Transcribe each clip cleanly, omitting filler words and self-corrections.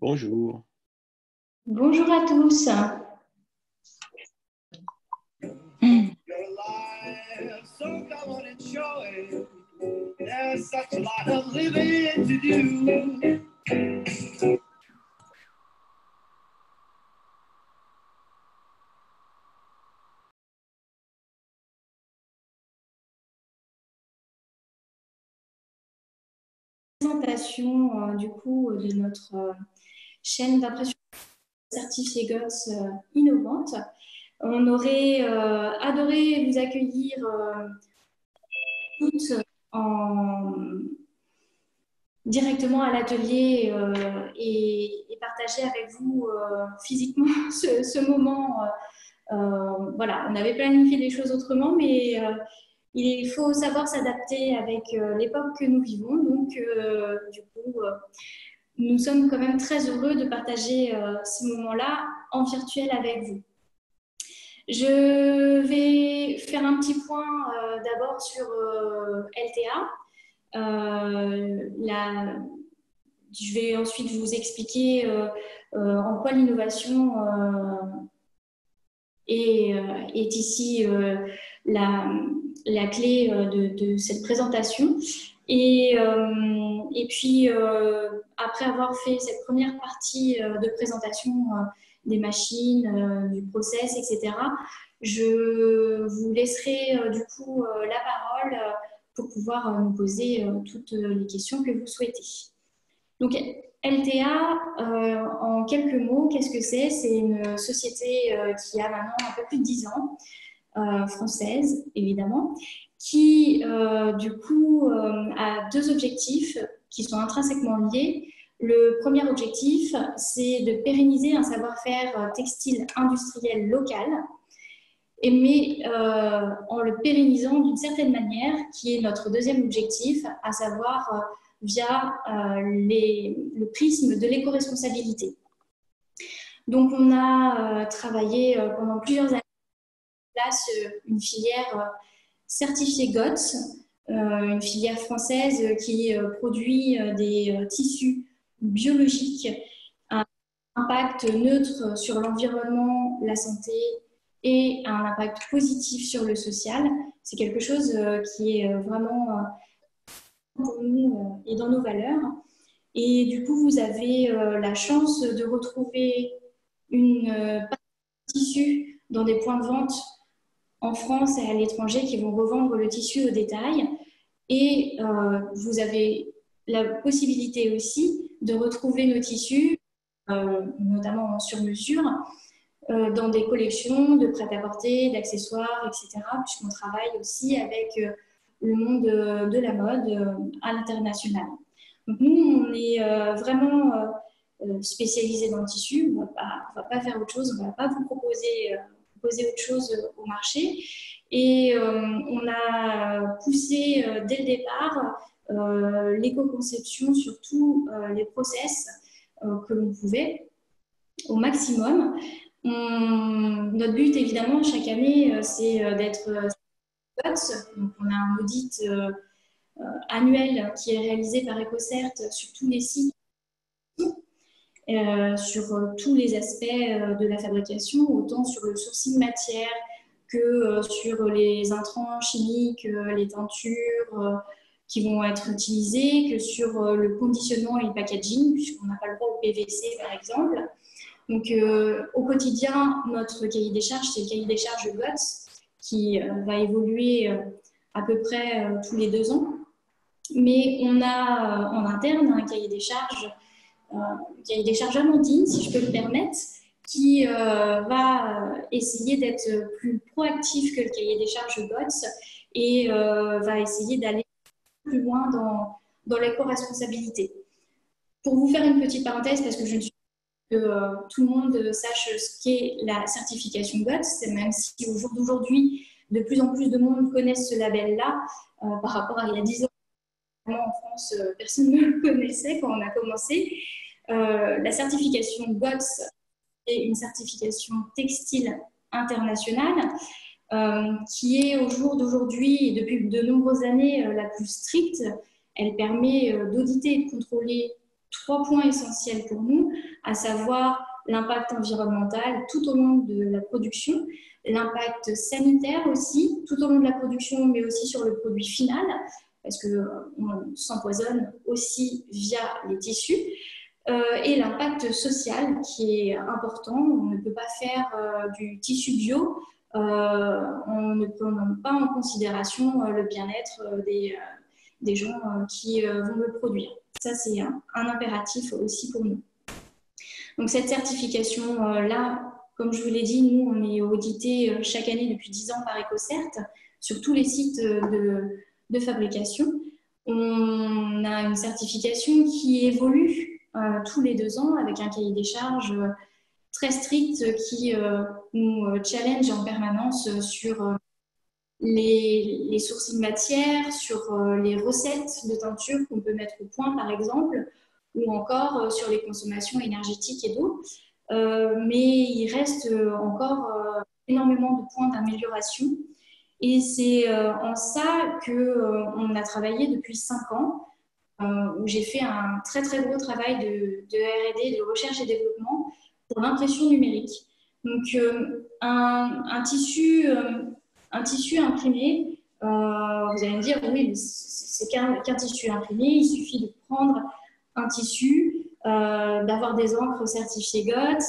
Bonjour. Bonjour à tous. Présentation du coup de notre chaîne d'impression certifiée GOTS innovante. On aurait adoré vous accueillir toutes directement à l'atelier et partager avec vous physiquement ce moment. Voilà, on avait planifié les choses autrement, mais il faut savoir s'adapter avec l'époque que nous vivons. Donc, du coup, nous sommes quand même très heureux de partager ce moment-là en virtuel avec vous. Je vais faire un petit point d'abord sur LTA. Je vais ensuite vous expliquer en quoi l'innovation est ici la clé de cette présentation. Et puis, après avoir fait cette première partie de présentation des machines, du process, etc., je vous laisserai du coup la parole pour pouvoir nous poser toutes les questions que vous souhaitez. Donc, LTA, en quelques mots, qu'est-ce que c'est? C'est une société qui a maintenant un peu plus de 10 ans, française évidemment, qui du coup a deux objectifs qui sont intrinsèquement liés. Le premier objectif, c'est de pérenniser un savoir-faire textile industriel local, mais en le pérennisant d'une certaine manière, qui est notre deuxième objectif, à savoir via le prisme de l'éco-responsabilité. Donc, on a travaillé pendant plusieurs années en place une filière certifiée GOTS, une filière française qui produit des tissus biologiques à impact neutre sur l'environnement, la santé et un impact positif sur le social. C'est quelque chose qui est vraiment pour nous et dans nos valeurs. Et du coup, vous avez la chance de retrouver une partie de tissu dans des points de vente en France et à l'étranger qui vont revendre le tissu au détail. Et vous avez la possibilité aussi de retrouver nos tissus, notamment sur mesure, dans des collections de prêt-à-porter, d'accessoires, etc., puisqu'on travaille aussi avec le monde de la mode à l'international. Donc nous, on est vraiment spécialisé dans le tissu, on ne va pas faire autre chose, on ne va pas vous proposer autre chose au marché. Et on a poussé dès le départ l'éco-conception sur tous les process que l'on pouvait au maximum. Notre but, évidemment, chaque année, c'est d'être GOTS. Donc, on a un audit annuel qui est réalisé par EcoCert sur tous les sites, sur tous les aspects de la fabrication, autant sur le sourcing matière que sur les intrants chimiques, les teintures qui vont être utilisées, que sur le conditionnement et le packaging, puisqu'on n'a pas le droit au PVC, par exemple. Donc, au quotidien, notre cahier des charges, c'est le cahier des charges GOTS qui va évoluer à peu près tous les 2 ans. Mais on a en interne un cahier des charges Amandine, si je peux me permettre, qui va essayer d'être plus proactif que le cahier des charges GOTS et va essayer d'aller plus loin dans l'éco-responsabilité. Pour vous faire une petite parenthèse, parce que je ne suis que tout le monde sache ce qu'est la certification GOTS, même si au jour d'aujourd'hui, de plus en plus de monde connaissent ce label-là, par rapport à il y a 10 ans, en France, personne ne le connaissait quand on a commencé. La certification GOTS est une certification textile internationale qui est au jour d'aujourd'hui et depuis de nombreuses années la plus stricte. Elle permet d'auditer et de contrôler 3 points essentiels pour nous, à savoir l'impact environnemental tout au long de la production, l'impact sanitaire aussi tout au long de la production, mais aussi sur le produit final, parce qu'on s'empoisonne aussi via les tissus, et l'impact social qui est important. On ne peut pas faire du tissu bio, on ne prend pas en considération le bien-être des gens qui vont le produire. Ça, c'est un impératif aussi pour nous. Donc cette certification-là, comme je vous l'ai dit, nous, on est audité chaque année depuis 10 ans par EcoCert sur tous les sites de fabrication. On a une certification qui évolue tous les 2 ans avec un cahier des charges très strict qui nous challenge en permanence sur les sourcils de matière, sur les recettes de teinture qu'on peut mettre au point, par exemple, ou encore sur les consommations énergétiques et d'eau. Mais il reste encore énormément de points d'amélioration. Et c'est en ça qu'on a travaillé depuis 5 ans, où j'ai fait un très très gros travail de R&D, de recherche et développement pour l'impression numérique. Donc un tissu imprimé, vous allez me dire, oui, c'est qu'un tissu imprimé, il suffit de prendre un tissu, d'avoir des encres certifiées GOTS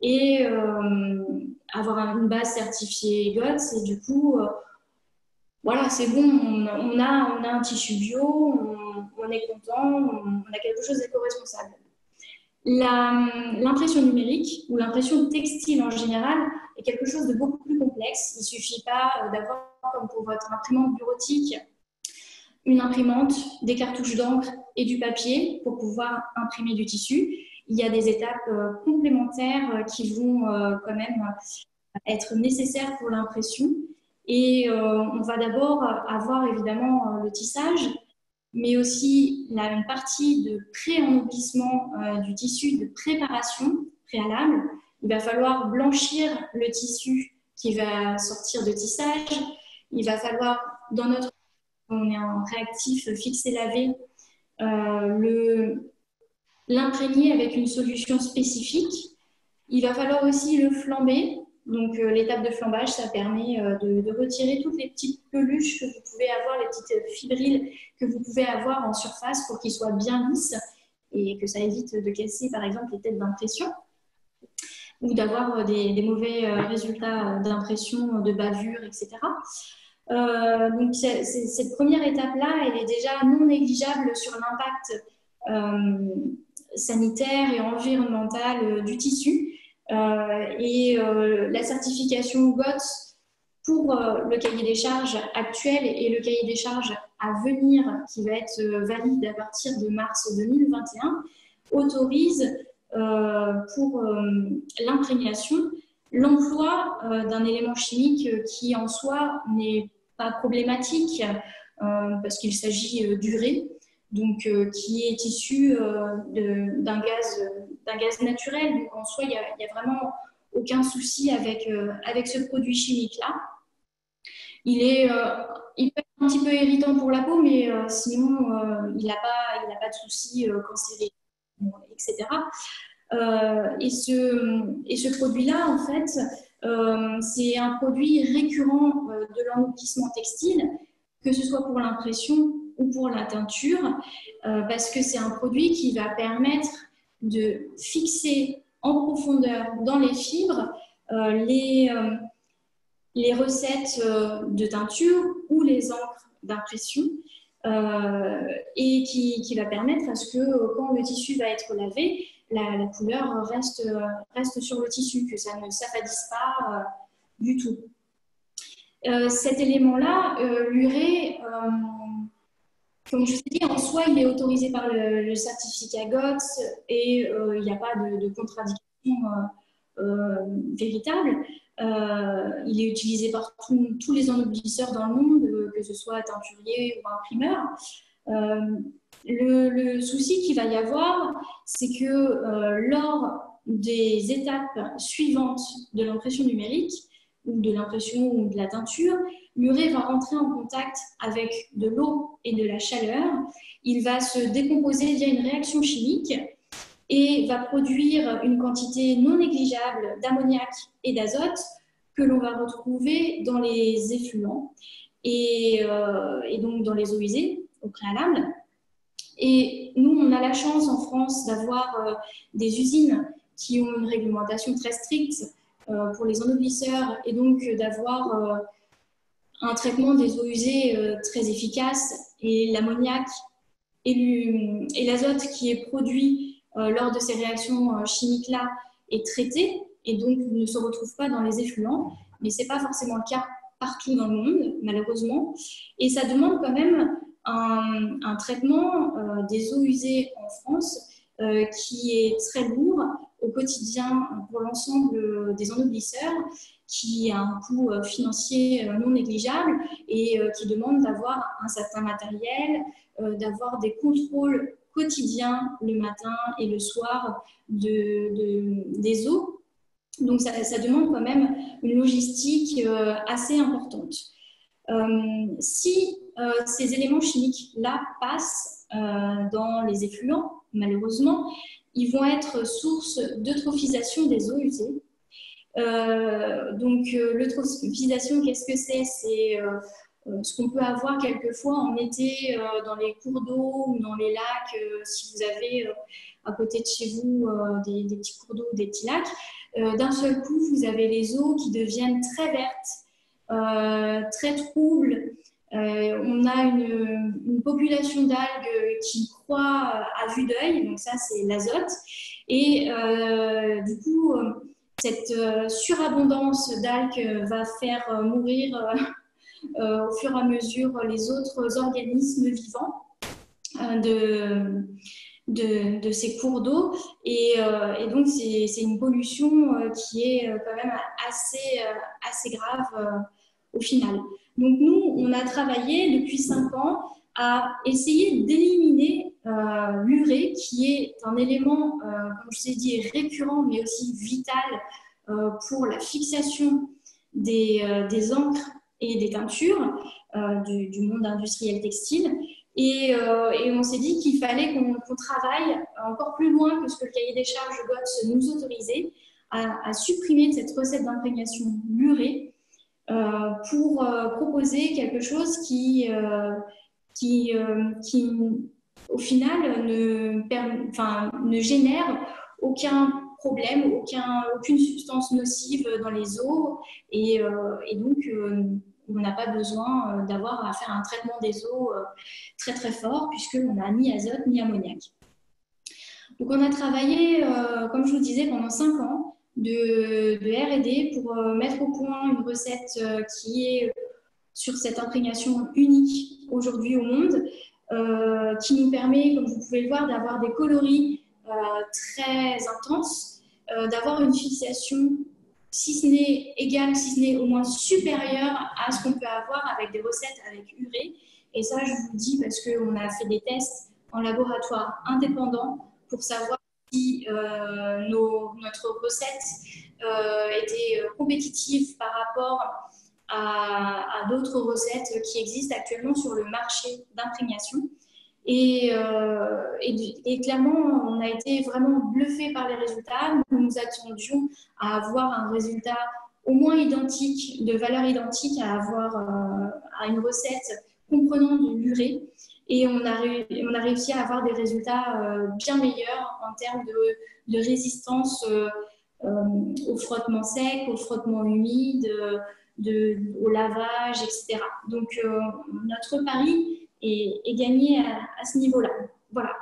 et avoir une base certifiée GOTS, et du coup, voilà, c'est bon, on a un tissu bio, on est content, on a quelque chose d'éco-responsable. L'impression numérique ou l'impression textile en général est quelque chose de beaucoup plus complexe. Il ne suffit pas d'avoir, comme pour votre imprimante bureautique, une imprimante, des cartouches d'encre et du papier pour pouvoir imprimer du tissu. Il y a des étapes complémentaires qui vont quand même être nécessaires pour l'impression. Et on va d'abord avoir évidemment le tissage, mais aussi une partie de pré-ennoblissement du tissu, de préparation préalable. Il va falloir blanchir le tissu qui va sortir de tissage. Il va falloir, dans notre, on est en réactif fixé lavé, l'imprégner avec une solution spécifique. Il va falloir aussi le flamber. Donc l'étape de flambage, ça permet de retirer toutes les petites peluches que vous pouvez avoir, les petites fibrilles que vous pouvez avoir en surface pour qu'ils soient bien lisses et que ça évite de casser par exemple les têtes d'impression ou d'avoir des mauvais résultats d'impression, de bavure, etc. Donc cette première étape-là, elle est déjà non négligeable sur l'impact sanitaire et environnemental du tissu. La certification GOTS pour le cahier des charges actuel et le cahier des charges à venir, qui va être valide à partir de mars 2021, autorise pour l'imprégnation l'emploi d'un élément chimique qui en soi n'est pas problématique parce qu'il s'agit d'urée, donc qui est issu d'un gaz naturel. Donc en soi, il n'y a vraiment aucun souci avec ce produit chimique-là. Il peut être un petit peu irritant pour la peau, mais sinon, il n'a pas de souci cancérigène, etc. Et ce produit-là, en fait, c'est un produit récurrent de l'ennoblissement textile, que ce soit pour l'impression ou pour la teinture, parce que c'est un produit qui va permettre de fixer en profondeur dans les fibres les recettes de teinture ou les encres d'impression, et qui va permettre à ce que quand le tissu va être lavé, la couleur reste sur le tissu, que ça ne s'affadisse pas du tout. Cet élément-là, l'urée, comme je vous ai dit, en soi, il est autorisé par le certificat GOTS et il n'y a pas de contradiction véritable. Il est utilisé par tous les ennoblisseurs dans le monde, que ce soit teinturier ou imprimeur. Le souci qu'il va y avoir, c'est que lors des étapes suivantes de l'impression numérique, ou de l'impression ou de la teinture, l'urée va rentrer en contact avec de l'eau et de la chaleur. Il va se décomposer via une réaction chimique et va produire une quantité non négligeable d'ammoniac et d'azote que l'on va retrouver dans les effluents et donc dans les eaux usées au préalable. Et nous, on a la chance en France d'avoir des usines qui ont une réglementation très stricte pour les ennoblisseurs et donc d'avoir un traitement des eaux usées très efficace. Et l'ammoniac et l'azote qui est produit lors de ces réactions chimiques-là est traité et donc ne se retrouve pas dans les effluents. Mais ce n'est pas forcément le cas partout dans le monde, malheureusement. Et ça demande quand même un traitement des eaux usées en France qui est très lourd au quotidien pour l'ensemble des ennoblisseurs, qui a un coût financier non négligeable et qui demande d'avoir un certain matériel, d'avoir des contrôles quotidiens le matin et le soir des eaux. Donc ça demande quand même une logistique assez importante. Si ces éléments chimiques-là passent dans les effluents, malheureusement, ils vont être source d'eutrophisation des eaux usées. Donc l'eutrophisation, qu'est-ce que c'est? C'est ce qu'on peut avoir quelquefois en été dans les cours d'eau ou dans les lacs, si vous avez à côté de chez vous des petits cours d'eau, des petits lacs. D'un seul coup, vous avez les eaux qui deviennent très vertes, très troubles. On a une population d'algues qui croît à vue d'œil, donc ça c'est l'azote. Et du coup, cette surabondance d'algues va faire mourir au fur et à mesure les autres organismes vivants de ces cours d'eau. Et donc, c'est une pollution qui est quand même assez grave au final. Donc, nous, on a travaillé depuis 5 ans à essayer d'éliminer l'urée, qui est un élément, comme je vous ai dit, récurrent, mais aussi vital pour la fixation des encres et des teintures du monde industriel textile. Et on s'est dit qu'il fallait qu'on travaille encore plus loin que ce que le cahier des charges GOTS nous autorisait, à supprimer cette recette d'imprégnation l'urée pour proposer quelque chose qui au final, ne génère aucun problème, aucune substance nocive dans les eaux. Et donc, on n'a pas besoin d'avoir à faire un traitement des eaux très très fort, puisqu'on n'a ni azote ni ammoniac. Donc, on a travaillé, comme je vous disais, pendant 5 ans de R&D pour mettre au point une recette qui est sur cette imprégnation unique aujourd'hui au monde, qui nous permet, comme vous pouvez le voir, d'avoir des coloris très intenses, d'avoir une fixation, si ce n'est égale, si ce n'est au moins supérieure à ce qu'on peut avoir avec des recettes avec urée. Et ça, je vous le dis parce qu'on a fait des tests en laboratoire indépendant pour savoir si notre recette était compétitive par rapport à d'autres recettes qui existent actuellement sur le marché d'imprégnation. Et clairement, on a été vraiment bluffés par les résultats. Nous nous attendions à avoir un résultat au moins identique, de valeur identique à une recette comprenant de l'urée. Et on a réussi à avoir des résultats bien meilleurs en termes de résistance au frottement sec, au frottement humide, au lavage, etc. Donc, notre pari est gagné à ce niveau-là. Voilà.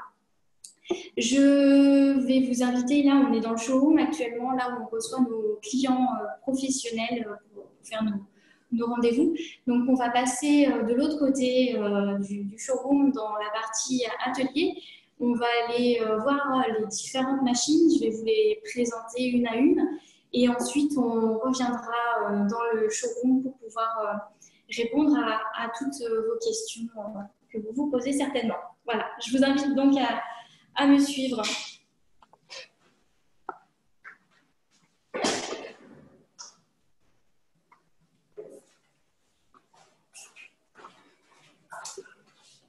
Je vais vous inviter, là, on est dans le showroom actuellement, là où on reçoit nos clients professionnels pour faire nos rendez-vous. Donc, on va passer de l'autre côté du showroom dans la partie atelier. On va aller voir les différentes machines. Je vais vous les présenter une à une. Et ensuite, on reviendra dans le showroom pour pouvoir répondre à toutes vos questions que vous vous posez certainement. Voilà, je vous invite donc à me suivre.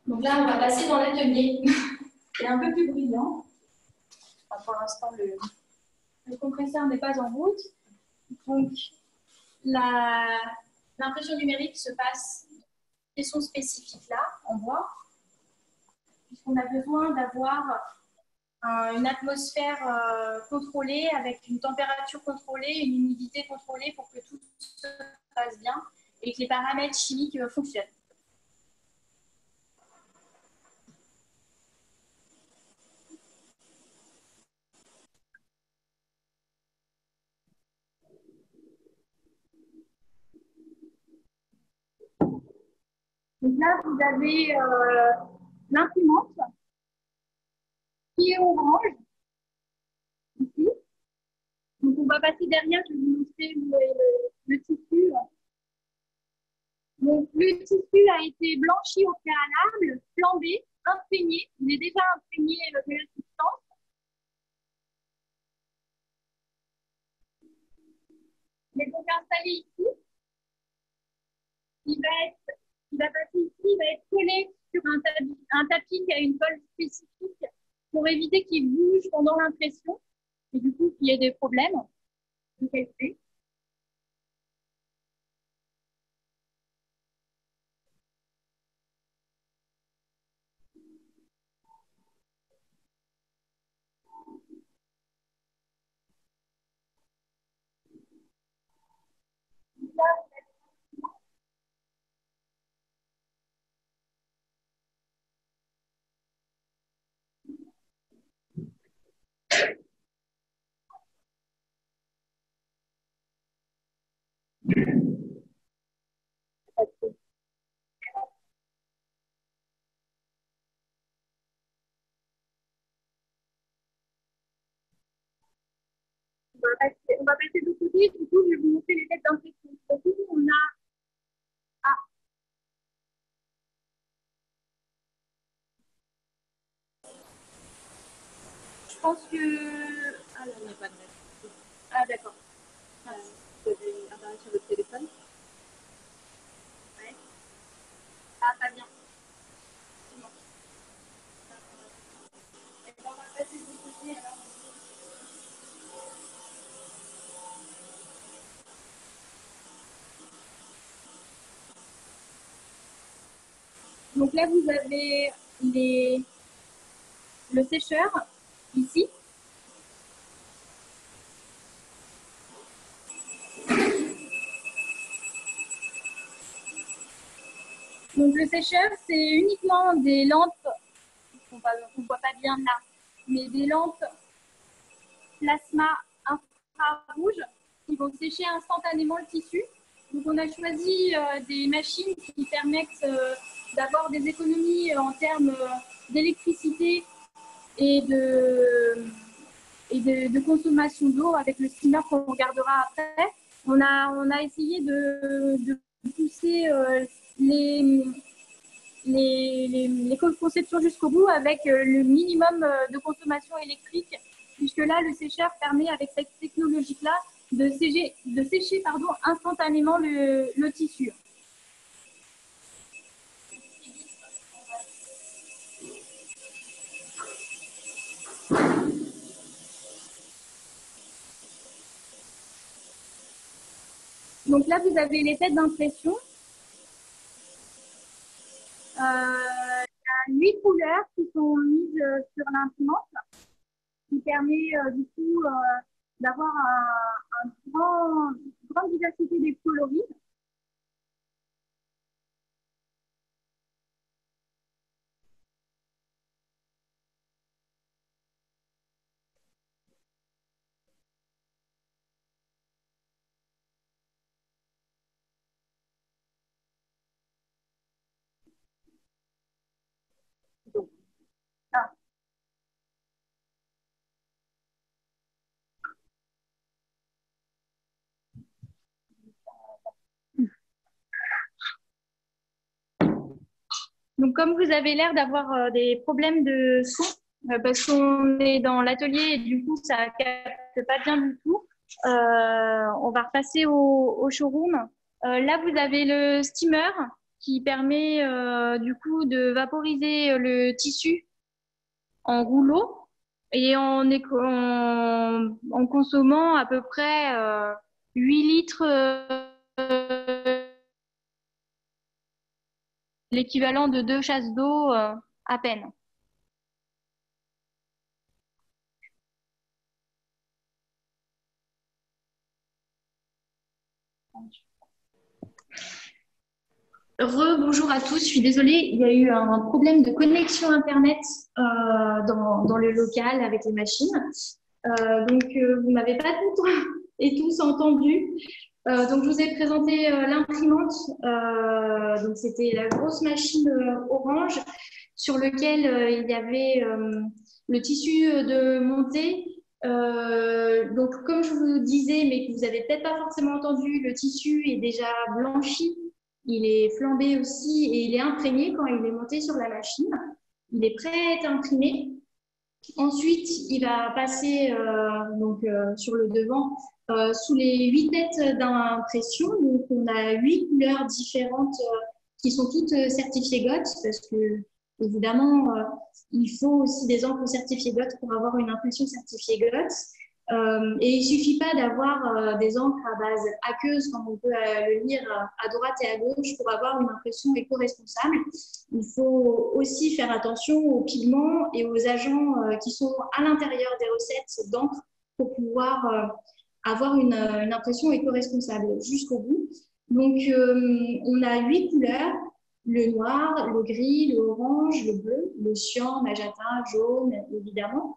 Donc là, on va passer dans l'atelier. C'est un peu plus bruyant. Enfin, pour l'instant, le compresseur n'est pas en route. Donc, l'impression numérique se passe des sons spécifiques là, en bois, puisqu'on a besoin d'avoir une atmosphère contrôlée, avec une température contrôlée, une humidité contrôlée pour que tout se passe bien et que les paramètres chimiques fonctionnent. Donc là, vous avez l'imprimante qui est orange, ici. Donc on va passer derrière, je vais vous montrer le tissu. Donc le tissu a été blanchi au préalable, flambé, imprégné. Il est déjà imprégné de la substance. Il est donc installé ici. Il va passer ici, il va être collé sur un tapis qui a une colle spécifique pour éviter qu'il bouge pendant l'impression et du coup qu'il y ait des problèmes de qualité. On va passer de l'autre côté, du coup je vais vous montrer les têtes d'impression. Donc ici on a je pense que ah là, il n'y a pas de net. Ah d'accord. Vous avez internet sur votre téléphone? Ouais. Ah pas bien. C'est bon. Et on va passer de l'autre côté alors. Donc là, vous avez le sécheur ici. Donc le sécheur, c'est uniquement des lampes, qu'on ne voit pas bien là, mais des lampes plasma infrarouge qui vont sécher instantanément le tissu. Donc on a choisi des machines qui permettent d'avoir des économies en termes d'électricité et de consommation d'eau avec le steamer qu'on regardera après. On a essayé de pousser les conceptions jusqu'au bout avec le minimum de consommation électrique, puisque là, le sécheur permet, avec cette technologie-là, de sécher instantanément le tissu. Donc là, vous avez les têtes d'impression. Il y a 8 couleurs qui sont mises sur l'imprimante, qui permet du coup d'avoir une grande diversité des coloris. Donc, là. Donc, comme vous avez l'air d'avoir des problèmes de son, parce qu'on est dans l'atelier et du coup, ça ne capte pas bien du tout, on va repasser au showroom. Là, vous avez le steamer qui permet du coup de vaporiser le tissu en rouleau et en consommant à peu près 8 litres, l'équivalent de 2 chasses d'eau à peine. Bonjour à tous, je suis désolée, il y a eu un problème de connexion Internet dans le local avec les machines. Donc, vous m'avez pas toutes et tous entendu. Donc, je vous ai présenté l'imprimante. Donc, c'était la grosse machine orange sur lequel il y avait le tissu de montée. Donc, comme je vous disais, mais que vous avez peut-être pas forcément entendu, le tissu est déjà blanchi. Il est flambé aussi et il est imprégné quand il est monté sur la machine. Il est prêt à être imprimé. Ensuite, il va passer sur le devant sous les 8 têtes d'impression. Donc, on a 8 couleurs différentes qui sont toutes certifiées GOTS parce que, évidemment, il faut aussi des encres certifiées GOTS pour avoir une impression certifiée GOTS. Et il ne suffit pas d'avoir des encres à base aqueuse, comme on peut le lire à droite et à gauche, pour avoir une impression éco-responsable. Il faut aussi faire attention aux pigments et aux agents qui sont à l'intérieur des recettes d'encre pour pouvoir avoir une impression éco-responsable jusqu'au bout. Donc, on a 8 couleurs, le noir, le gris, le orange, le bleu, le cyan, magenta, jaune, évidemment.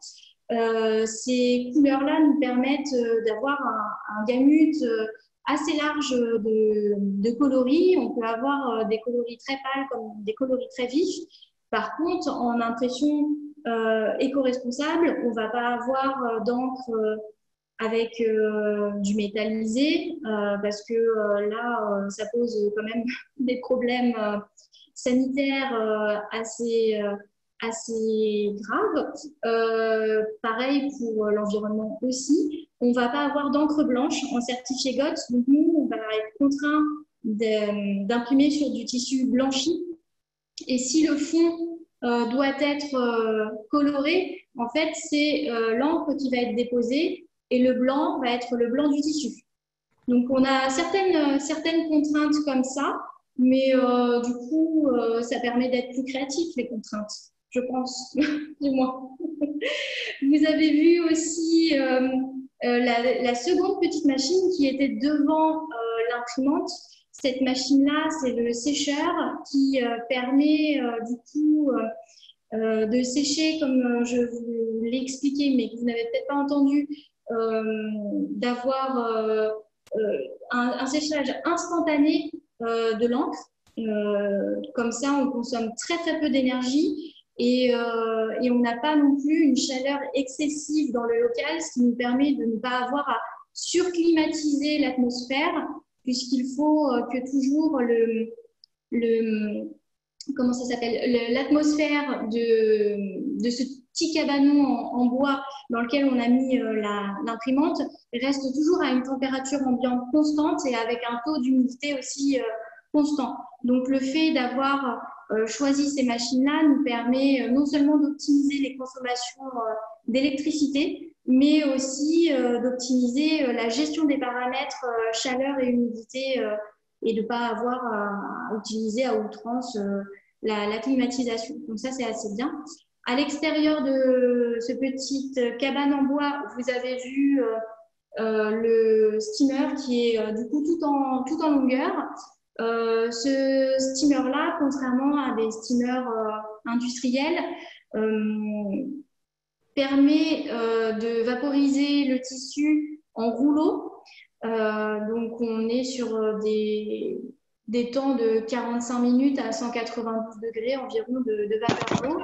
Ces couleurs-là nous permettent d'avoir un gamut assez large de coloris. On peut avoir des coloris très pâles comme des coloris très vifs. Par contre, en impression éco-responsable, on ne va pas avoir d'encre avec du métallisé parce que là, ça pose quand même des problèmes sanitaires assez grave. Pareil pour l'environnement aussi. On ne va pas avoir d'encre blanche en certifié GOTS. Donc, nous, on va être contraint d'imprimer sur du tissu blanchi. Et si le fond doit être coloré, en fait, c'est l'encre qui va être déposée et le blanc va être le blanc du tissu. Donc, on a certaines contraintes comme ça, mais du coup, ça permet d'être plus créatif, les contraintes, je pense, du moins. Vous avez vu aussi la seconde petite machine qui était devant l'imprimante. Cette machine-là, c'est le sécheur qui permet du coup de sécher, comme je vous l'ai expliqué, mais que vous n'avez peut-être pas entendu, d'avoir un séchage instantané de l'encre. Comme ça, on consomme très très peu d'énergie et on n'a pas non plus une chaleur excessive dans le local, ce qui nous permet de ne pas avoir à surclimatiser l'atmosphère, puisqu'il faut que toujours comment ça s'appelle, l'atmosphère de ce petit cabanon en bois dans lequel on a mis l'imprimante reste toujours à une température ambiante constante et avec un taux d'humidité aussi constant. Donc le fait d'avoir choisi ces machines-là nous permet non seulement d'optimiser les consommations d'électricité, mais aussi d'optimiser la gestion des paramètres chaleur et humidité et de ne pas avoir à utiliser à outrance la climatisation. Donc ça, c'est assez bien. À l'extérieur de ce petit cabane en bois, vous avez vu le steamer qui est du coup tout en longueur. Ce steamer-là, contrairement à des steamers industriels, permet de vaporiser le tissu en rouleau. Donc, on est sur des temps de 45 minutes à 192 degrés environ de vapeur d'eau.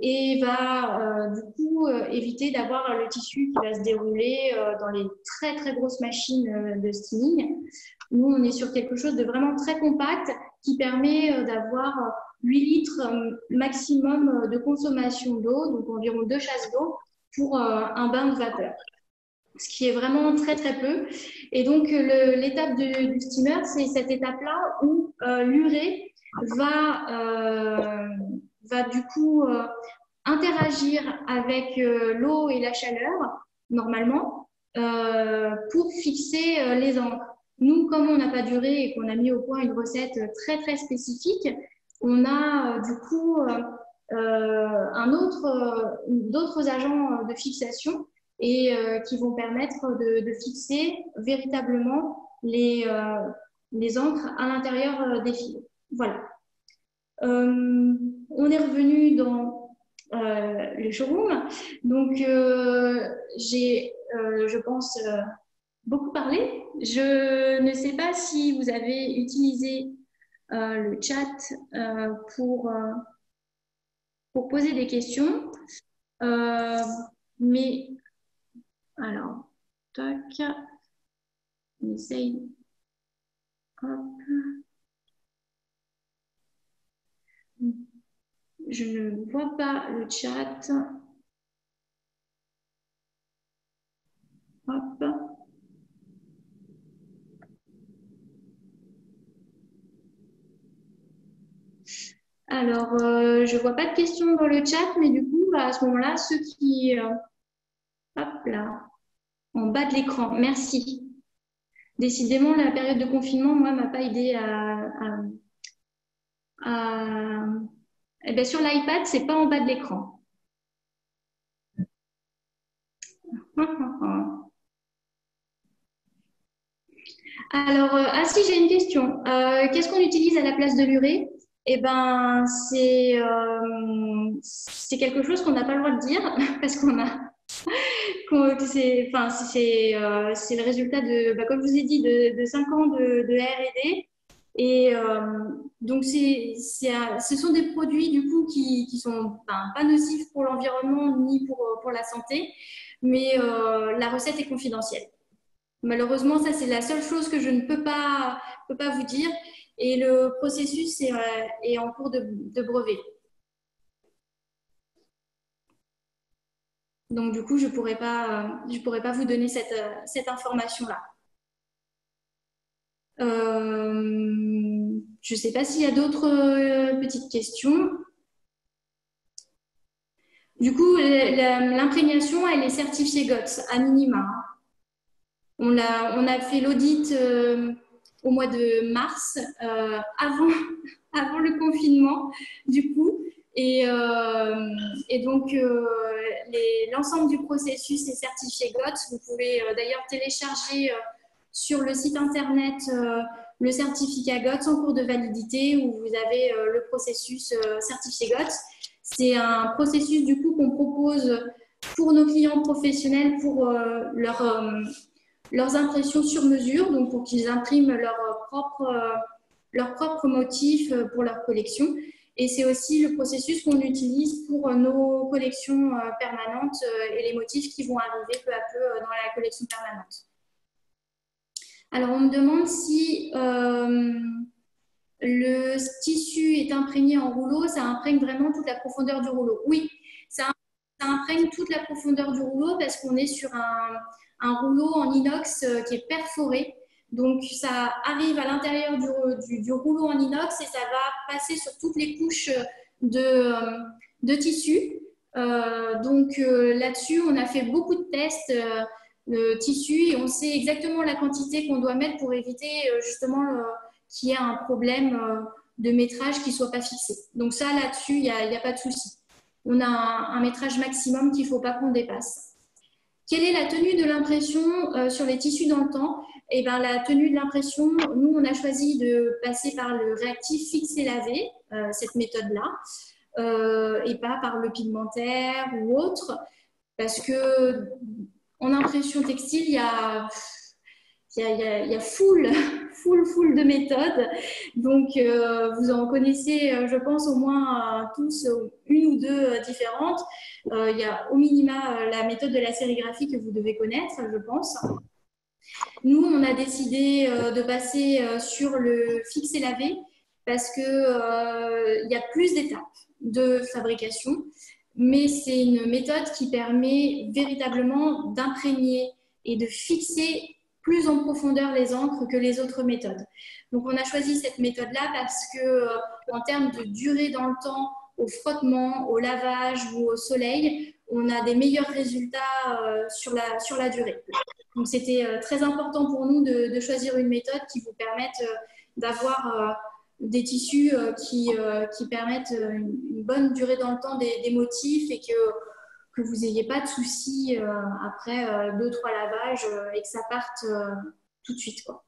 Et va du coup éviter d'avoir le tissu qui va se dérouler dans les très très grosses machines de steaming. Nous, on est sur quelque chose de vraiment très compact qui permet d'avoir 8 litres maximum de consommation d'eau, donc environ 2 chasses d'eau pour un bain de vapeur. ce qui est vraiment très très peu. Et donc l'étape du steamer, c'est cette étape-là où l'urée va du coup interagir avec l'eau et la chaleur, normalement, pour fixer les encres. Nous, comme on n'a pas d'urée et qu'on a mis au point une recette très très spécifique, on a du coup d'autres agents de fixation et qui vont permettre de fixer véritablement les encres à l'intérieur des fils. Voilà. On est revenu dans le showroom. Donc, j'ai, je pense, beaucoup parlé. Je ne sais pas si vous avez utilisé le chat euh, pour, euh, pour poser des questions. Mais alors, tac, on essaye. Hop. Je ne vois pas le chat. Hop. Alors, je ne vois pas de questions dans le chat, mais du coup, à ce moment-là, ceux qui... hop là, en bas de l'écran. Merci. Décidément, la période de confinement, moi, m'a pas aidé à... Eh bien, sur l'iPad, c'est pas en bas de l'écran. Alors, ah si, j'ai une question. Qu'est-ce qu'on utilise à la place de l'urée? Eh ben, c'est quelque chose qu'on n'a pas le droit de dire parce c'est le résultat de, bah, comme je vous ai dit, de 5 ans de R&D. Et donc, ce sont des produits du coup qui sont pas nocifs pour l'environnement ni pour la santé, mais la recette est confidentielle. Malheureusement, ça, c'est la seule chose que je ne peux pas vous dire. Et le processus est en cours de brevet. Donc, du coup, je pourrais pas vous donner cette information-là. Je ne sais pas s'il y a d'autres petites questions. Du coup, l'imprégnation, elle est certifiée GOTS à minima. On a fait l'audit au mois de mars, avant, avant le confinement, du coup. Et donc, l'ensemble du processus est certifié GOTS. Vous pouvez d'ailleurs télécharger sur le site internet le certificat GOTS en cours de validité où vous avez le processus certifié GOTS. C'est un processus du coup qu'on propose pour nos clients professionnels pour leurs impressions sur mesure, donc pour qu'ils impriment leurs propres motifs pour leur collection. Et c'est aussi le processus qu'on utilise pour nos collections permanentes et les motifs qui vont arriver peu à peu dans la collection permanente. Alors, on me demande si le tissu est imprégné en rouleau, ça imprègne vraiment toute la profondeur du rouleau. Oui, ça imprègne toute la profondeur du rouleau parce qu'on est sur un rouleau en inox qui est perforé. Donc, ça arrive à l'intérieur du rouleau en inox et ça va passer sur toutes les couches de tissu. Là-dessus, on a fait beaucoup de tests de tissu et on sait exactement la quantité qu'on doit mettre pour éviter justement qu'il y ait un problème de métrage qui ne soit pas fixé. Donc ça, là-dessus, il n'y a pas de souci. On a un métrage maximum qu'il ne faut pas qu'on dépasse. Quelle est la tenue de l'impression sur les tissus dans le temps? Eh ben, la tenue de l'impression, nous, on a choisi de passer par le réactif fixé lavé, cette méthode-là, et pas par le pigmentaire ou autre, parce que en impression textile, il y a full de méthodes. Donc, vous en connaissez, je pense, au moins tous une ou deux différentes. Il y a au minima la méthode de la sérigraphie que vous devez connaître, je pense. Nous, on a décidé de passer sur le fixé lavé parce que il y a plus d'étapes de fabrication, mais c'est une méthode qui permet véritablement d'imprégner et de fixer plus en profondeur les encres que les autres méthodes. Donc, on a choisi cette méthode-là parce que, en termes de durée dans le temps, au frottement, au lavage ou au soleil, on a des meilleurs résultats sur la durée. Donc, c'était très important pour nous de choisir une méthode qui vous permette d'avoir des tissus qui permettent une bonne durée dans le temps des motifs et que vous n'ayez pas de soucis après 2-3 lavages et que ça parte tout de suite, quoi.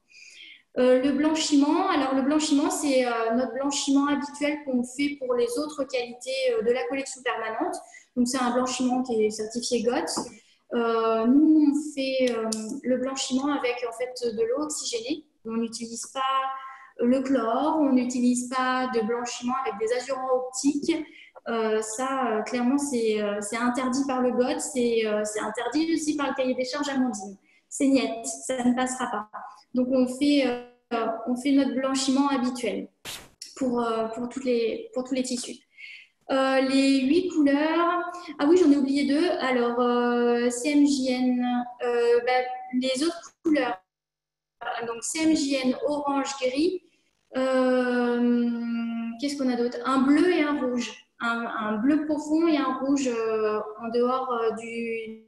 Le blanchiment, alors le blanchiment, c'est notre blanchiment habituel qu'on fait pour les autres qualités de la collection permanente. Donc, c'est un blanchiment qui est certifié GOTS. Nous, on fait le blanchiment avec en fait de l'eau oxygénée. On n'utilise pas le chlore, on n'utilise pas de blanchiment avec des azurants optiques. Clairement, c'est interdit par le GOTS, c'est interdit aussi par le cahier des charges Amandine. C'est niet, ça ne passera pas. Donc, on fait notre blanchiment habituel pour tous les tissus. Les 8 couleurs, ah oui, j'en ai oublié 2. Alors, CMJN, les autres couleurs, donc CMJN orange, gris. Qu'est-ce qu'on a d'autre? Un bleu et un rouge. Un bleu profond et un rouge en dehors du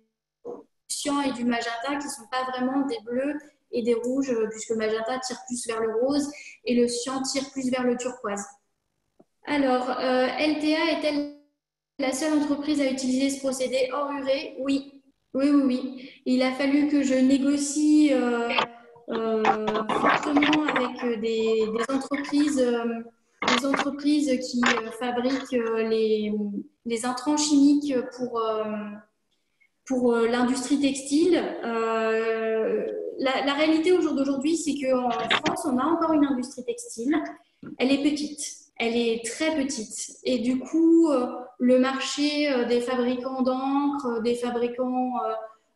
cyan et du magenta qui ne sont pas vraiment des bleus et des rouges, puisque le magenta tire plus vers le rose et le cyan tire plus vers le turquoise. Alors, LTA est-elle la seule entreprise à utiliser ce procédé hors urée? Oui. Oui. Il a fallu que je négocie fortement avec des entreprises qui fabriquent les intrants chimiques pour l'industrie textile. La réalité au jour d'aujourd'hui, c'est qu'en France, on a encore une industrie textile. Elle est petite, elle est très petite. Et du coup, le marché des fabricants d'encre, des fabricants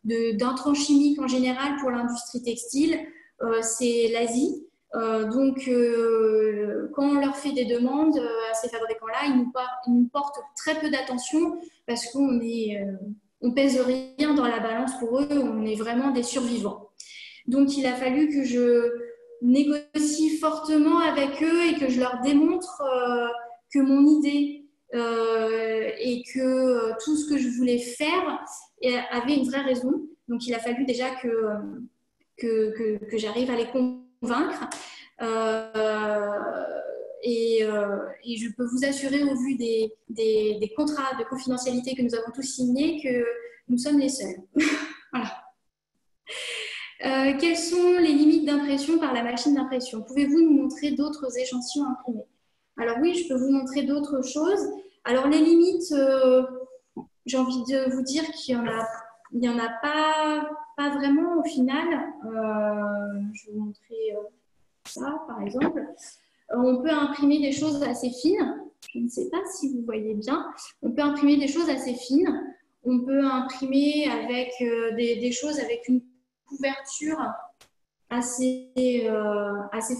d'intrants chimiques en général pour l'industrie textile, c'est l'Asie. Donc, quand on leur fait des demandes à ces fabricants-là, ils nous portent très peu d'attention parce qu'on on pèse rien dans la balance pour eux, on est vraiment des survivants. Donc, il a fallu que je négocie fortement avec eux et que je leur démontre que mon idée et que tout ce que je voulais faire avait une vraie raison. Donc, il a fallu déjà que j'arrive à les convaincre. Et je peux vous assurer, au vu des contrats de confidentialité que nous avons tous signés, que nous sommes les seuls. Voilà. Quelles sont les limites d'impression par la machine d'impression? Pouvez-vous nous montrer d'autres échantillons imprimés? Alors oui, je peux vous montrer d'autres choses. Alors les limites, j'ai envie de vous dire qu'il n'y en a pas vraiment au final. Je vais vous montrer ça, par exemple. On peut imprimer des choses assez fines. Je ne sais pas si vous voyez bien. On peut imprimer des choses assez fines. On peut imprimer avec des choses avec une couverture assez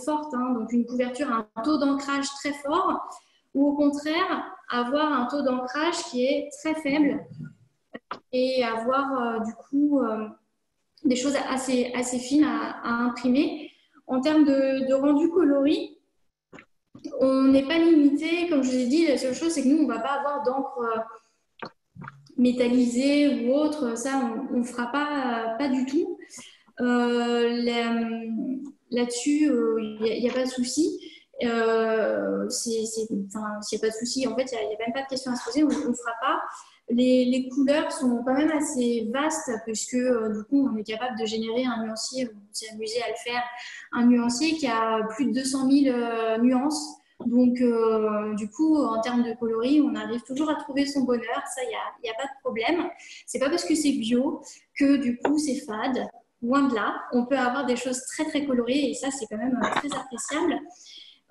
forte, hein. Donc une couverture à un taux d'ancrage très fort, ou au contraire, avoir un taux d'ancrage qui est très faible et avoir du coup des choses assez fines à imprimer. En termes de rendu coloris, on n'est pas limité, comme je vous ai dit, la seule chose, c'est que nous, on ne va pas avoir d'encre métallisée ou autre, ça, on ne fera pas du tout. Là-dessus, il n'y a pas de souci. S'il n'y a pas de souci, en fait, il n'y a même pas de question à se poser, on ne fera pas. Les couleurs sont quand même assez vastes puisque du coup, on est capable de générer un nuancier, on s'est amusé à le faire, un nuancier qui a plus de 200 000 nuances. Donc, du coup, en termes de coloris, on arrive toujours à trouver son bonheur. Ça, il n'y a pas de problème. C'est pas parce que c'est bio que du coup, c'est fade. Loin de là. On peut avoir des choses très, très colorées et ça, c'est quand même très appréciable.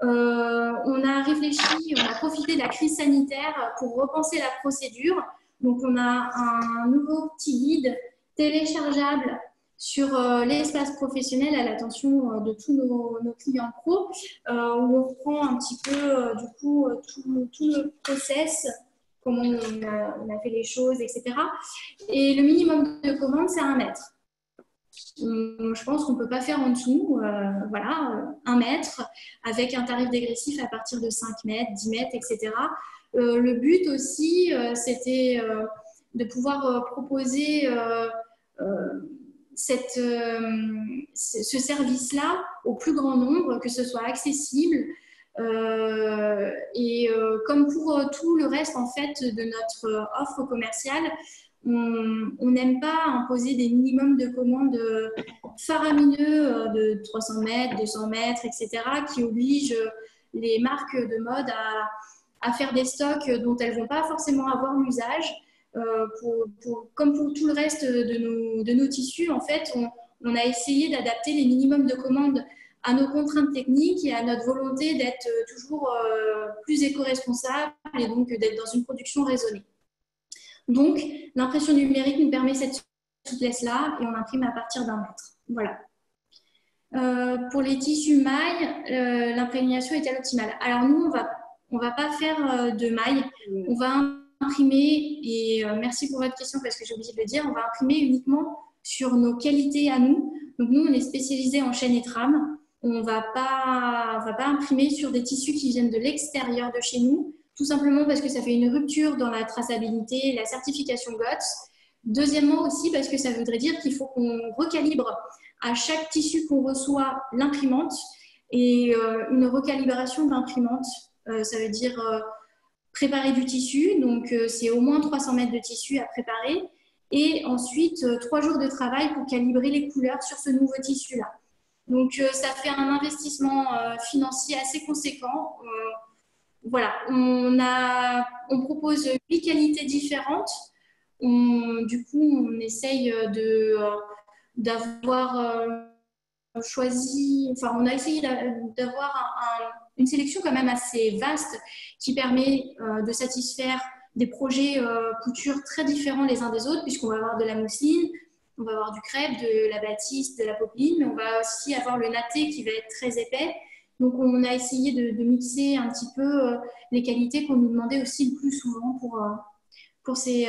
On a réfléchi, on a profité de la crise sanitaire pour repenser la procédure. Donc, on a un nouveau petit guide téléchargeable sur l'espace professionnel à l'attention de tous nos clients pro, où on reprend un petit peu du coup tout le process, comment on a fait les choses, etc. Et le minimum de commandes, c'est 1 mètre. Je pense qu'on ne peut pas faire en dessous, voilà, 1 mètre, avec un tarif dégressif à partir de 5 mètres, 10 mètres, etc. Le but aussi, c'était de pouvoir proposer ce service-là au plus grand nombre, que ce soit accessible. Comme pour tout le reste en fait de notre offre commerciale, on n'aime pas imposer des minimums de commandes faramineux de 300 mètres, 200 mètres, etc., qui obligent les marques de mode à faire des stocks dont elles ne vont pas forcément avoir l'usage. Comme pour tout le reste de nos tissus, en fait, on a essayé d'adapter les minimums de commandes à nos contraintes techniques et à notre volonté d'être toujours plus éco-responsable et donc d'être dans une production raisonnée. Donc, l'impression numérique nous permet cette souplesse-là et on imprime à partir d'1 mètre. Voilà. Pour les tissus mailles, l'imprégnation est-elle optimale? Alors nous, on va pas faire de mailles, on va imprimer, et merci pour votre question parce que j'ai oublié de le dire, on va imprimer uniquement sur nos qualités à nous. Donc nous, on est spécialisé en chaîne et trame. On va pas imprimer sur des tissus qui viennent de l'extérieur de chez nous, tout simplement parce que ça fait une rupture dans la traçabilité, la certification GOTS. Deuxièmement aussi parce que ça voudrait dire qu'il faut qu'on recalibre à chaque tissu qu'on reçoit l'imprimante, et une recalibration d'imprimante, ça veut dire préparer du tissu, donc c'est au moins 300 mètres de tissu à préparer, et ensuite 3 jours de travail pour calibrer les couleurs sur ce nouveau tissu-là. Donc ça fait un investissement financier assez conséquent. Voilà, on propose 8 qualités différentes. Du coup, on essaye d'avoir choisi, enfin, on a essayé d'avoir une sélection quand même assez vaste qui permet de satisfaire des projets couture très différents les uns des autres, puisqu'on va avoir de la mousseline, on va avoir du crêpe, de la batiste, de la popeline, mais on va aussi avoir le natté qui va être très épais. Donc, on a essayé de mixer un petit peu les qualités qu'on nous demandait aussi le plus souvent pour ce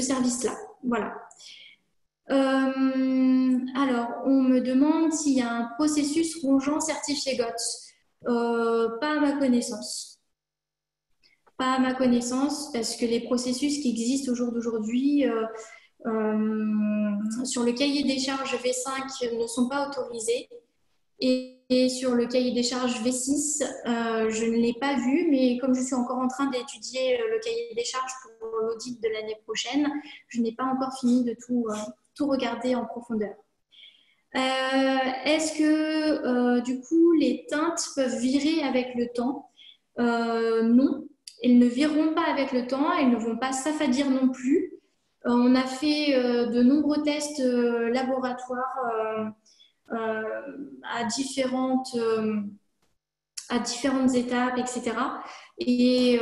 service-là. Voilà. Alors, on me demande s'il y a un processus rongeant certifié GOTS. Pas à ma connaissance. Pas à ma connaissance, parce que les processus qui existent au jour d'aujourd'hui sur le cahier des charges V5 ne sont pas autorisés. Et sur le cahier des charges V6, je ne l'ai pas vu, mais comme je suis encore en train d'étudier le cahier des charges pour l'audit de l'année prochaine, je n'ai pas encore fini de tout regarder en profondeur. Est-ce que du coup les teintes peuvent virer avec le temps? Non, elles ne vireront pas avec le temps, elles ne vont pas s'affadir non plus. On a fait de nombreux tests laboratoires à différentes étapes, etc. Et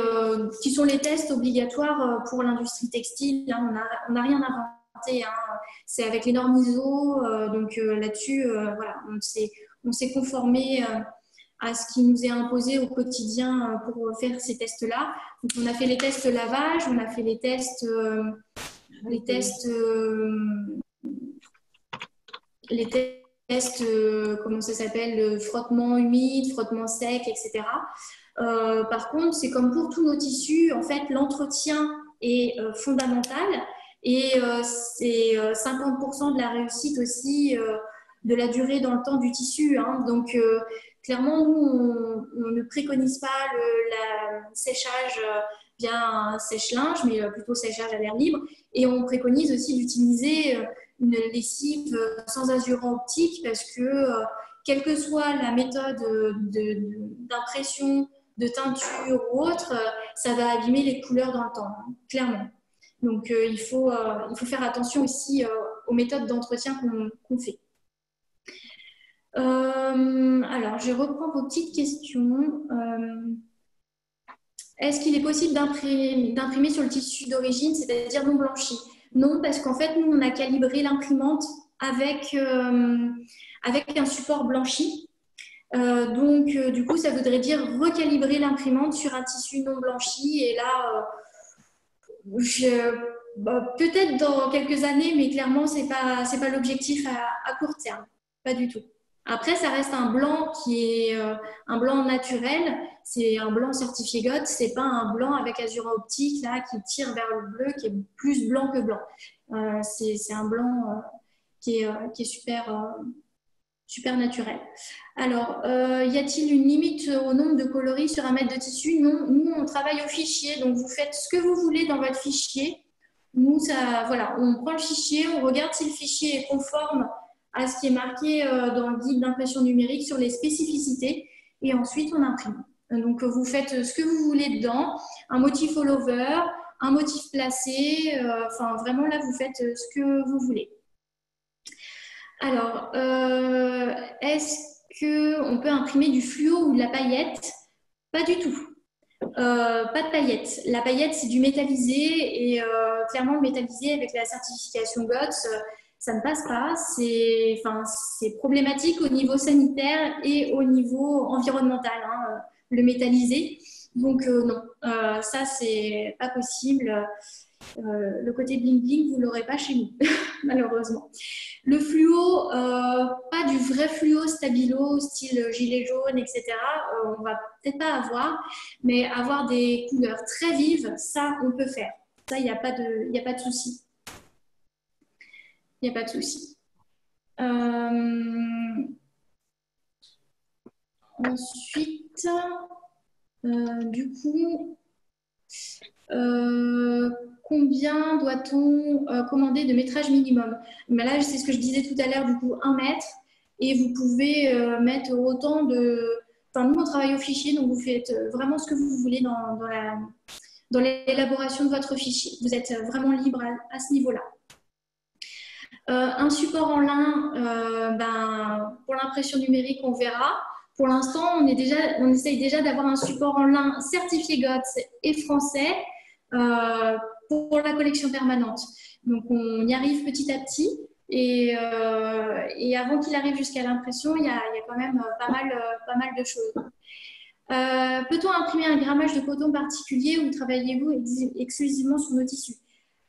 qui sont les tests obligatoires pour l'industrie textile. Hein. On n'a rien inventé. Hein. C'est avec les normes ISO. Donc là-dessus, voilà, on s'est conformé à ce qui nous est imposé au quotidien pour faire ces tests-là. Donc on a fait les tests lavage, on a fait les tests comment ça s'appelle, frottement humide, frottement sec, etc. Par contre, c'est comme pour tous nos tissus, en fait, l'entretien est fondamental, et c'est 50% de la réussite aussi de la durée dans le temps du tissu. Hein. Donc, clairement, nous, on ne préconise pas le séchage via un sèche-linge, mais plutôt séchage à l'air libre. Et on préconise aussi d'utiliser une lessive sans azurant optique, parce que quelle que soit la méthode d'impression, de teinture ou autre, ça va abîmer les couleurs dans le temps, hein, clairement. Donc il faut faire attention aussi aux méthodes d'entretien qu'on fait. Alors, je reprends vos petites questions. Est-ce qu'il est possible d'imprimer sur le tissu d'origine, c'est-à-dire non blanchi? Non, parce qu'en fait, nous, on a calibré l'imprimante avec un support blanchi. Donc, du coup, ça voudrait dire recalibrer l'imprimante sur un tissu non blanchi. Et là, Peut-être dans quelques années, mais clairement, c'est pas l'objectif à court terme. Pas du tout. Après, ça reste un blanc qui est un blanc naturel. C'est un blanc certifié GOTS. C'est pas un blanc avec azura optique là qui tire vers le bleu, qui est plus blanc que blanc. C'est un blanc qui est super naturel. Alors, y a-t-il une limite au nombre de coloris sur un mètre de tissu? Non, nous, on travaille au fichier, donc vous faites ce que vous voulez dans votre fichier. Nous, voilà, on prend le fichier, on regarde si le fichier est conforme à ce qui est marqué dans le guide d'impression numérique sur les spécificités, et ensuite on imprime. Donc, vous faites ce que vous voulez dedans, un motif all over, un motif placé, enfin, vraiment là, vous faites ce que vous voulez. Alors, est-ce qu'on peut imprimer du fluo ou de la paillette? Pas du tout. Pas de paillettes. La paillette, c'est du métallisé et clairement, le métallisé avec la certification GOTS, ça ne passe pas. C'est problématique au niveau sanitaire et au niveau environnemental, hein, le métallisé. Donc, non, ça, c'est pas possible. Le côté bling bling, vous l'aurez pas chez nous, malheureusement. Le fluo, pas du vrai fluo stabilo, style gilet jaune, etc. On va peut-être pas avoir, mais avoir des couleurs très vives, ça, on peut faire. Ça, il n'y a pas de souci. Il n'y a pas de souci. Ensuite, du coup, combien doit-on commander de métrage minimum? Mais là, c'est ce que je disais tout à l'heure, du coup, 1 mètre. Et vous pouvez mettre autant de... Enfin, nous, on travaille au fichier, donc vous faites vraiment ce que vous voulez dans l'élaboration de votre fichier. Vous êtes vraiment libre à ce niveau-là. Un support en lin, pour l'impression numérique, on verra. Pour l'instant, on essaye déjà d'avoir un support en lin certifié GOTS et français pour la collection permanente. Donc, on y arrive petit à petit. Et avant qu'il arrive jusqu'à l'impression, il y a quand même pas mal de choses. Peut-on imprimer un grammage de coton particulier ou travaillez-vous exclusivement sur nos tissus?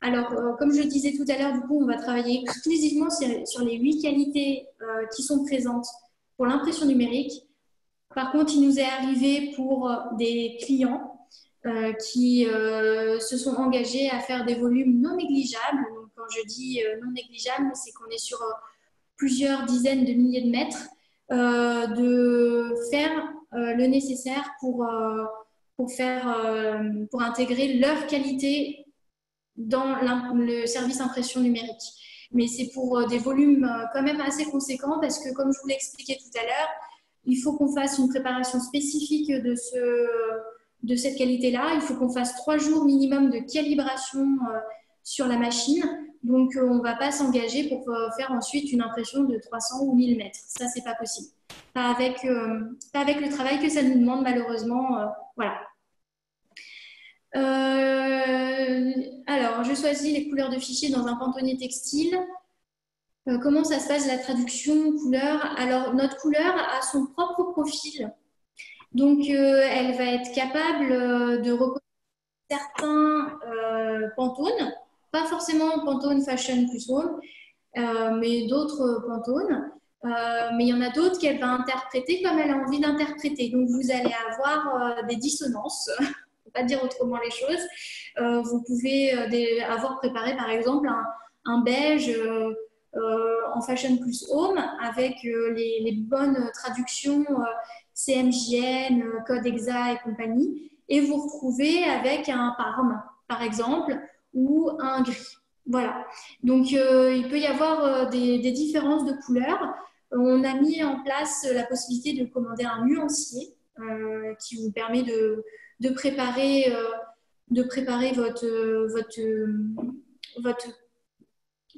Alors, comme je disais tout à l'heure, du coup, on va travailler exclusivement sur les 8 qualités qui sont présentes pour l'impression numérique. Par contre, il nous est arrivé pour des clients qui se sont engagés à faire des volumes non négligeables. Donc, quand je dis non négligeables, c'est qu'on est sur plusieurs dizaines de milliers de mètres, de faire le nécessaire pour intégrer leur qualité dans le service impression numérique. Mais c'est pour des volumes quand même assez conséquents parce que, comme je vous l'ai expliqué tout à l'heure, il faut qu'on fasse une préparation spécifique de cette qualité-là. Il faut qu'on fasse 3 jours minimum de calibration sur la machine. Donc, on ne va pas s'engager pour faire ensuite une impression de 300 ou 1000 mètres. Ça, c'est pas possible. Pas avec le travail que ça nous demande, malheureusement. Voilà. Alors, je choisis les couleurs de fichier dans un pantonnier textile. Comment ça se passe la traduction couleur? Alors, notre couleur a son propre profil. Donc, elle va être capable de reconnaître certains Pantone, pas forcément Pantone Fashion plus Home, mais d'autres Pantone. Mais il y en a d'autres qu'elle va interpréter comme elle a envie d'interpréter. Donc, vous allez avoir des dissonances. Pas dire autrement les choses. Vous pouvez avoir préparé par exemple un beige en Fashion plus Home avec les bonnes traductions CMJN, Code EXA et compagnie, et vous retrouvez avec un parme par exemple ou un gris. Voilà. Donc il peut y avoir des différences de couleurs. On a mis en place la possibilité de commander un nuancier qui vous permet de préparer votre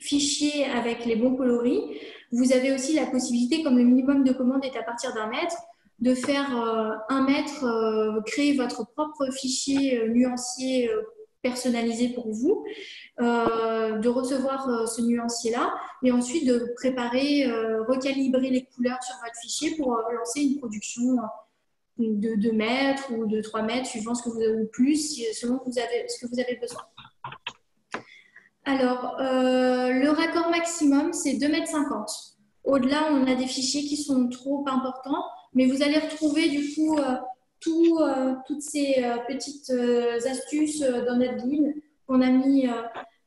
fichier avec les bons coloris. Vous avez aussi la possibilité, comme le minimum de commande est à partir d'1 mètre, de faire 1 mètre, créer votre propre fichier nuancier personnalisé pour vous, de recevoir ce nuancier-là, et ensuite de préparer, recalibrer les couleurs sur votre fichier pour lancer une production de 2 mètres ou de 3 mètres, suivant ce que vous avez, ou plus, selon ce que vous avez besoin. Alors, le raccord maximum, c'est 2,50 m. Au-delà, on a des fichiers qui sont trop importants, mais vous allez retrouver du coup toutes ces petites astuces dans notre guide qu'on a mis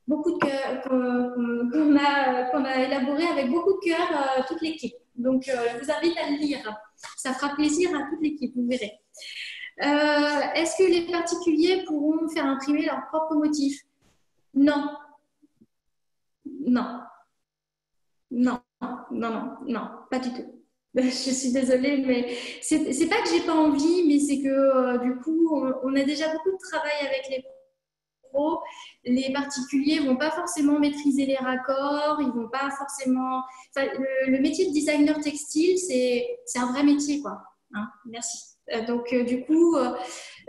beaucoup de cœur, qu'on a élaboré avec beaucoup de cœur toute l'équipe. Donc, je vous invite à le lire. Ça fera plaisir à toute l'équipe, vous verrez. Est-ce que les particuliers pourront faire imprimer leurs propres motifs? Non, non, non, non, pas du tout. Je suis désolée, mais c'est pas que j'ai pas envie, mais c'est que du coup, on a déjà beaucoup de travail avec les pros. Les particuliers vont pas forcément maîtriser les raccords, ils vont pas forcément. Enfin, le métier de designer textile, c'est un vrai métier, quoi. Hein, merci. Donc, du coup,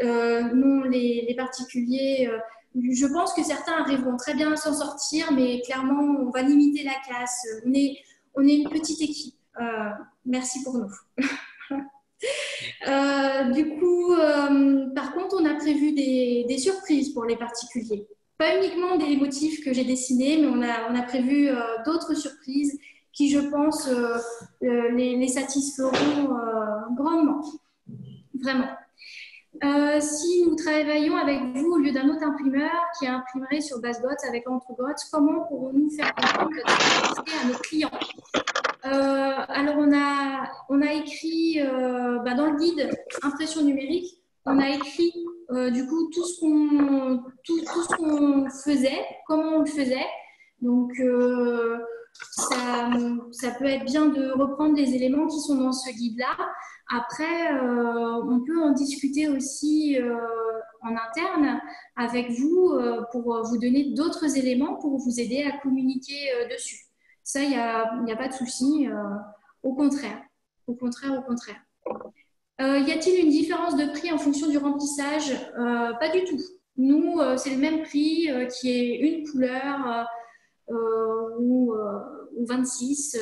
non, les particuliers. Je pense que certains arriveront très bien à s'en sortir, mais clairement, on va limiter la casse. On est une petite équipe. Merci pour nous. Du coup, par contre, on a prévu des surprises pour les particuliers. Pas uniquement des motifs que j'ai dessinés, mais on a prévu d'autres surprises qui, je pense, les satisferont grandement. Vraiment. Si nous travaillons avec vous au lieu d'un autre imprimeur qui imprimerait sur BaseGots avec EntreGots, comment pourrons-nous faire comprendre notre activité à nos clients? Alors, on a écrit dans le guide impression numérique, on a écrit du coup tout ce qu'on faisait, comment on le faisait. Donc, ça peut être bien de reprendre les éléments qui sont dans ce guide-là. Après, on peut en discuter aussi en interne avec vous pour vous donner d'autres éléments pour vous aider à communiquer dessus. Ça, il n'y a pas de souci. Au contraire. Au contraire, au contraire. Y a-t-il une différence de prix en fonction du remplissage? Pas du tout. Nous, c'est le même prix qui est une couleur ou 26,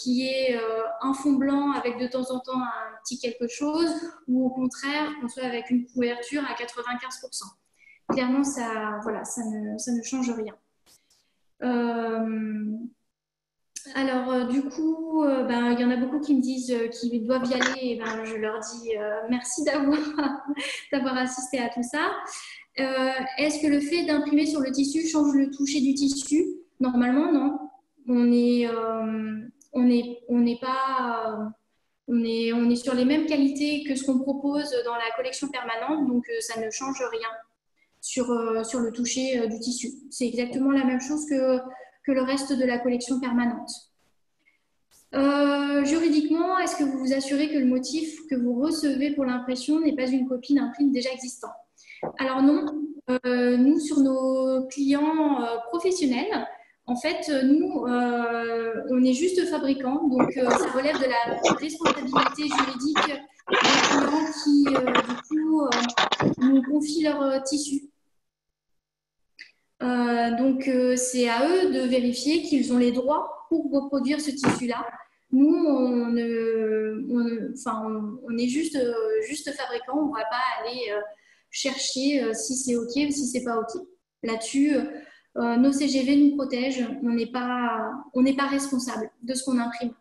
qui est un fond blanc avec de temps en temps un petit quelque chose, ou au contraire, qu'on soit avec une couverture à 95%. Clairement, voilà, ça ne change rien. Alors, du coup, il y en a beaucoup qui me disent qu'ils doivent y aller. Et ben, je leur dis merci d'avoir assisté à tout ça. Est-ce que le fait d'imprimer sur le tissu change le toucher du tissu? Normalement, non. On est pas, on est sur les mêmes qualités que ce qu'on propose dans la collection permanente, donc ça ne change rien sur le toucher du tissu. C'est exactement la même chose que le reste de la collection permanente. Juridiquement, est-ce que vous vous assurez que le motif que vous recevez pour l'impression n'est pas une copie d'un print déjà existant? Alors non, nous, sur nos clients professionnels, en fait, nous, on est juste fabricants, donc ça relève de la responsabilité juridique des clients qui, du coup, nous confient leur tissu. Donc, c'est à eux de vérifier qu'ils ont les droits pour reproduire ce tissu-là. Nous, on est juste fabricant, on ne va pas aller chercher si c'est OK ou si c'est pas OK. Là-dessus, nos CGV nous protègent, on n'est pas responsable de ce qu'on imprime,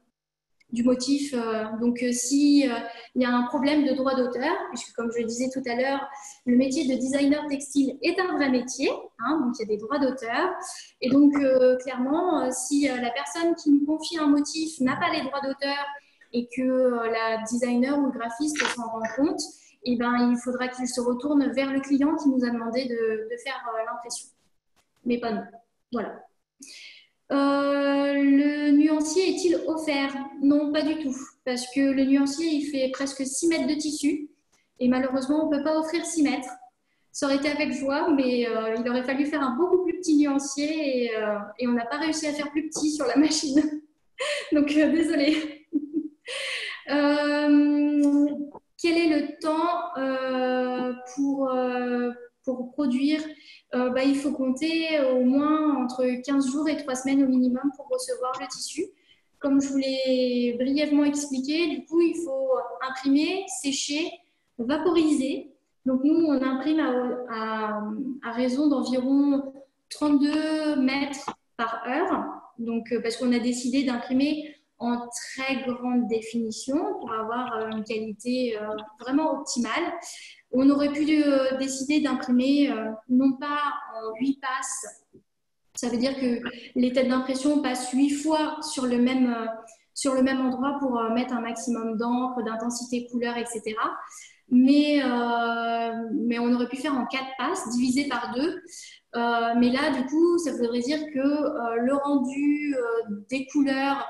du motif. Donc, si il y a un problème de droit d'auteur, puisque comme je le disais tout à l'heure, le métier de designer textile est un vrai métier, hein, donc il y a des droits d'auteur. Et donc, clairement, si la personne qui nous confie un motif n'a pas les droits d'auteur et que la designer ou le graphiste s'en rend compte, eh ben, il faudra qu'il se retourne vers le client qui nous a demandé de faire l'impression. Mais pas nous. Voilà. Le nuancier est-il offert? Non, pas du tout. Parce que le nuancier, il fait presque 6 mètres de tissu. Et malheureusement, on ne peut pas offrir 6 mètres. Ça aurait été avec joie, mais il aurait fallu faire un beaucoup plus petit nuancier et on n'a pas réussi à faire plus petit sur la machine. Donc, désolée. Quel est le temps pour produire? Il faut compter au moins entre 15 jours et 3 semaines au minimum pour recevoir le tissu. Comme je vous l'ai brièvement expliqué, du coup, il faut imprimer, sécher, vaporiser. Donc, nous, on imprime à raison d'environ 32 mètres par heure, donc parce qu'on a décidé d'imprimer en très grande définition pour avoir une qualité vraiment optimale. On aurait pu décider d'imprimer non pas en 8 passes, ça veut dire que les têtes d'impression passent 8 fois sur le même endroit pour mettre un maximum d'encre, d'intensité couleur, etc. Mais on aurait pu faire en 4 passes, divisé par 2. Mais là, du coup, ça voudrait dire que le rendu des couleurs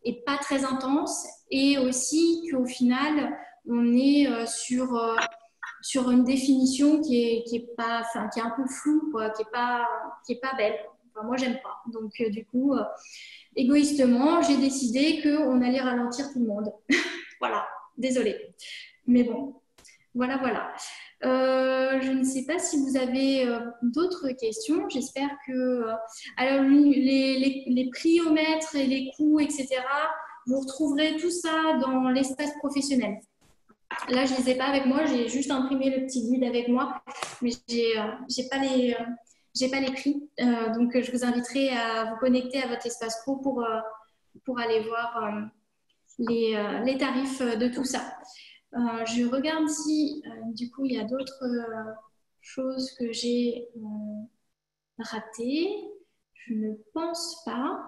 est pas très intense et aussi qu'au final, on est sur une définition qui est pas, enfin, qui est un peu floue, quoi, qui est pas belle. Enfin, moi, j'aime pas. Donc, du coup, égoïstement, j'ai décidé qu'on allait ralentir tout le monde. Voilà, désolée. Mais bon, voilà, voilà. Je ne sais pas si vous avez d'autres questions. J'espère que... alors, les priomètres et les coûts, etc., vous retrouverez tout ça dans l'espace professionnel. Là, je ne les ai pas avec moi. J'ai juste imprimé le petit guide avec moi. Mais j'ai pas j'ai pas les prix. Donc, je vous inviterai à vous connecter à votre espace pro pour aller voir les tarifs de tout ça. Je regarde si, du coup, il y a d'autres choses que j'ai ratées. Je ne pense pas.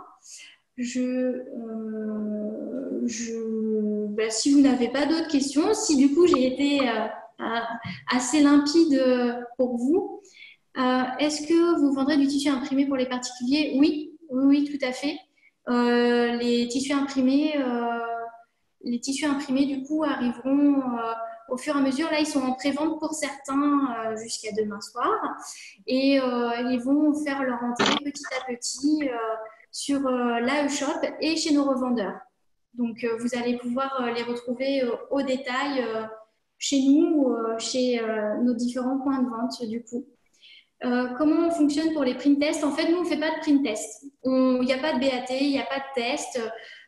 Si vous n'avez pas d'autres questions, si du coup j'ai été assez limpide pour vous, est-ce que vous vendrez du tissu imprimé pour les particuliers? Oui, oui, oui, tout à fait. Les tissus imprimés, du coup, arriveront au fur et à mesure. Là, ils sont en pré-vente pour certains jusqu'à demain soir. Et ils vont faire leur entrée petit à petit sur l'AE Shop et chez nos revendeurs. Donc, vous allez pouvoir les retrouver au détail chez nous, chez nos différents points de vente, du coup. Comment on fonctionne pour les print tests? En fait, nous, on ne fait pas de print test. Il n'y a pas de BAT, il n'y a pas de test.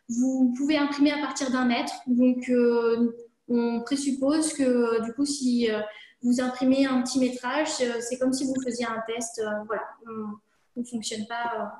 Vous pouvez imprimer à partir d'un mètre. Donc, on présuppose que, du coup, si vous imprimez un petit métrage, c'est comme si vous faisiez un test. Voilà, on ne fonctionne pas